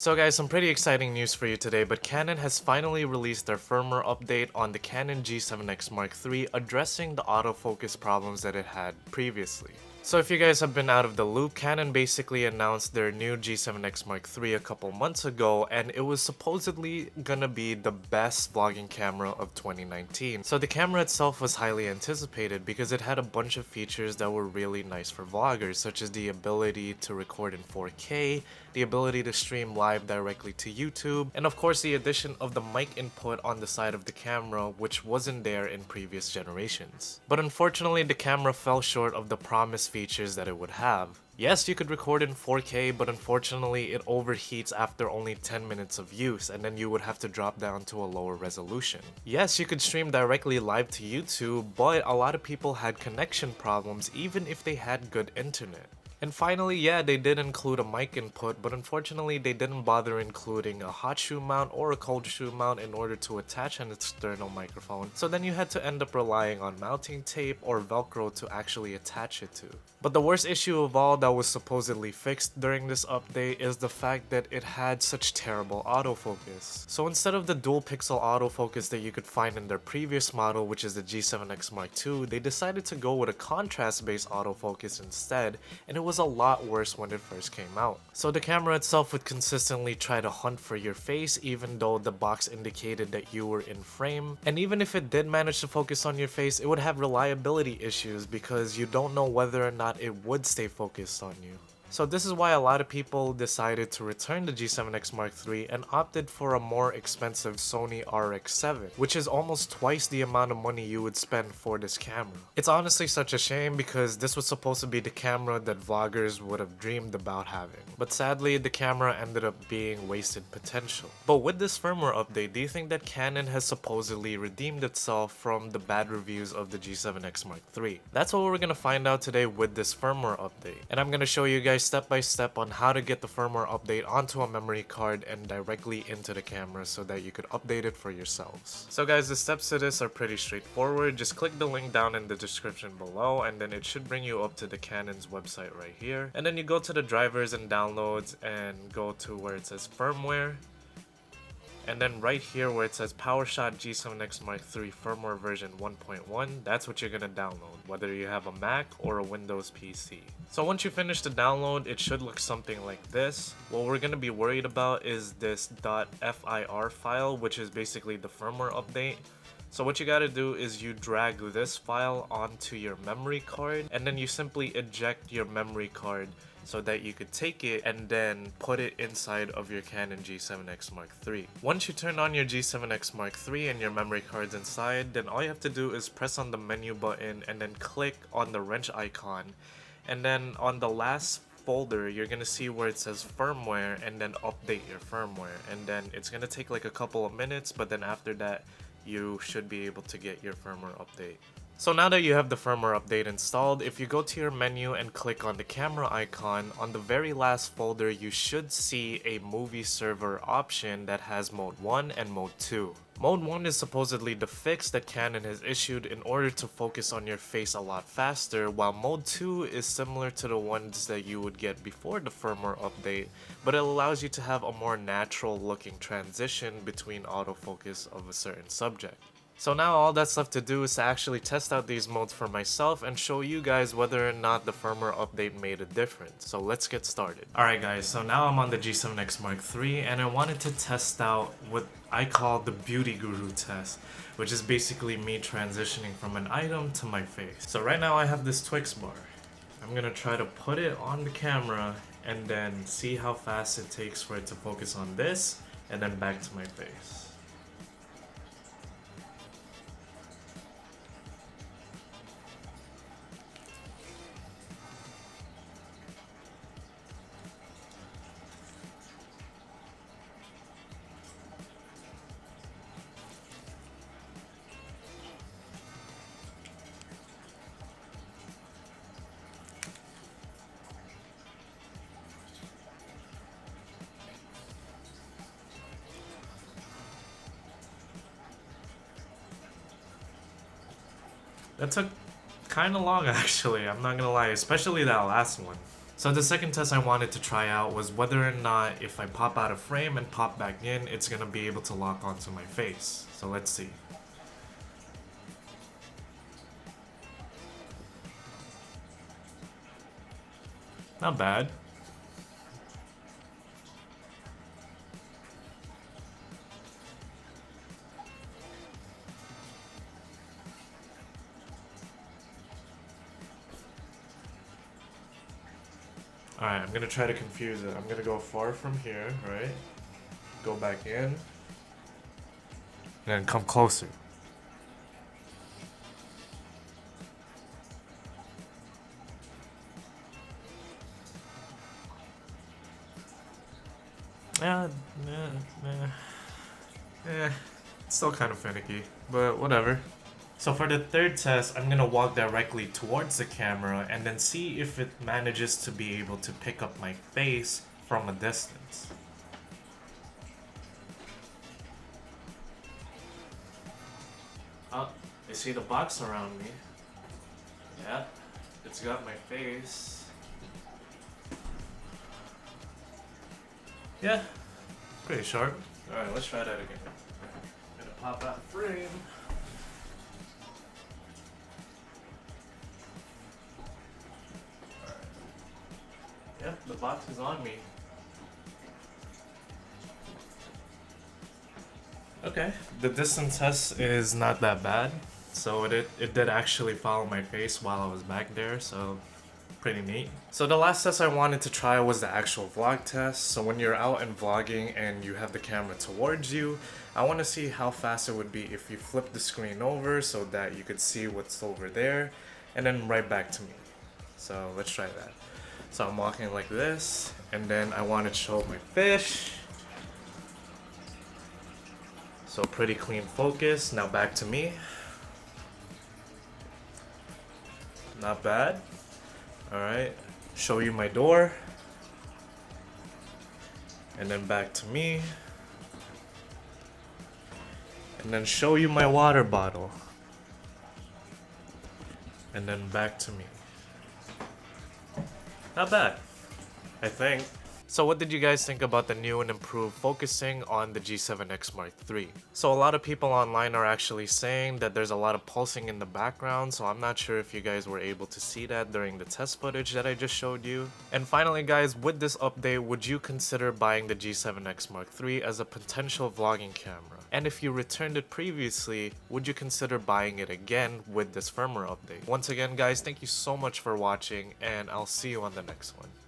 So guys, some pretty exciting news for you today, but Canon has finally released their firmware update on the Canon G7X Mark III, addressing the autofocus problems that it had previously. So if you guys have been out of the loop, Canon basically announced their new G7X Mark III a couple months ago, and it was supposedly gonna be the best vlogging camera of 2019. So the camera itself was highly anticipated because it had a bunch of features that were really nice for vloggers, such as the ability to record in 4K, the ability to stream live directly to YouTube, and of course the addition of the mic input on the side of the camera, which wasn't there in previous generations. But unfortunately, the camera fell short of the promised features that it would have. Yes, you could record in 4K, but unfortunately it overheats after only 10 minutes of use, and then you would have to drop down to a lower resolution. Yes, you could stream directly live to YouTube, but a lot of people had connection problems even if they had good internet. And finally, yeah, they did include a mic input, but unfortunately they didn't bother including a hot shoe mount or a cold shoe mount in order to attach an external microphone, so then you had to end up relying on mounting tape or Velcro to actually attach it to. But the worst issue of all that was supposedly fixed during this update is the fact that it had such terrible autofocus. So instead of the dual pixel autofocus that you could find in their previous model, which is the G7X Mark II, they decided to go with a contrast-based autofocus instead, and it was a lot worse when it first came out. So the camera itself would consistently try to hunt for your face even though the box indicated that you were in frame, and even if it did manage to focus on your face, it would have reliability issues because you don't know whether or not it would stay focused on you. So this is why a lot of people decided to return the G7X Mark III and opted for a more expensive Sony RX7, which is almost twice the amount of money you would spend for this camera. It's honestly such a shame because this was supposed to be the camera that vloggers would have dreamed about having. But sadly, the camera ended up being wasted potential. But with this firmware update, do you think that Canon has supposedly redeemed itself from the bad reviews of the G7X Mark III? That's what we're gonna find out today with this firmware update. And I'm gonna show you guys step by step on how to get the firmware update onto a memory card and directly into the camera so that you could update it for yourselves. So guys, the steps to this are pretty straightforward. Just click the link down in the description below and then it should bring you up to the Canon's website right here. And then you go to the drivers and downloads and go to where it says firmware. And then right here where it says PowerShot G7X Mark III firmware version 1.1, that's what you're gonna download, whether you have a Mac or a Windows PC. So once you finish the download, it should look something like this. What we're gonna be worried about is this .fir file, which is basically the firmware update. So what you gotta do is you drag this file onto your memory card, and then you simply eject your memory card so that you could take it and then put it inside of your Canon G7X Mark III. Once you turn on your G7X Mark III and your memory card's inside, then all you have to do is press on the menu button and then click on the wrench icon. And then on the last folder, you're gonna see where it says firmware and then update your firmware. And then it's gonna take like a couple of minutes, but then after that, you should be able to get your firmware update. So now that you have the firmware update installed, if you go to your menu and click on the camera icon, on the very last folder you should see a movie server option that has mode 1 and mode 2. Mode 1 is supposedly the fix that Canon has issued in order to focus on your face a lot faster, while mode 2 is similar to the ones that you would get before the firmware update, but it allows you to have a more natural looking transition between autofocus of a certain subject. So now all that's left to do is to actually test out these modes for myself and show you guys whether or not the firmware update made a difference. So let's get started. Alright guys, so now I'm on the G7X Mark III and I wanted to test out what I call the beauty guru test, which is basically me transitioning from an item to my face. So right now I have this Twix bar. I'm gonna try to put it on the camera and then see how fast it takes for it to focus on this and then back to my face. That took kind of long actually, I'm not gonna lie, especially that last one. So the second test I wanted to try out was whether or not if I pop out of frame and pop back in, it's gonna be able to lock onto my face. So let's see. Not bad. Alright, I'm gonna try to confuse it. I'm gonna go far from here, right? Go back in. And then come closer. Yeah, it's still kind of finicky, but whatever. So for the third test, I'm gonna walk directly towards the camera and then see if it manages to be able to pick up my face from a distance. Oh, I see the box around me. Yeah, it's got my face. Yeah, pretty sharp. Alright, let's try that again. I'm gonna pop out frame. Yep, the box is on me. Okay, the distance test is not that bad. So it did actually follow my face while I was back there, so pretty neat. So the last test I wanted to try was the actual vlog test. So when you're out and vlogging and you have the camera towards you, I want to see how fast it would be if you flip the screen over so that you could see what's over there and then right back to me. So let's try that. So I'm walking like this, and then I want to show my fish. So pretty clean focus. Now back to me. Not bad. Alright, show you my door. And then back to me. And then show you my water bottle. And then back to me. Not bad, I think. So what did you guys think about the new and improved focusing on the G7X Mark III? So a lot of people online are actually saying that there's a lot of pulsing in the background, so I'm not sure if you guys were able to see that during the test footage that I just showed you. And finally guys, with this update, would you consider buying the G7X Mark III as a potential vlogging camera? And if you returned it previously, would you consider buying it again with this firmware update? Once again guys, thank you so much for watching, and I'll see you on the next one.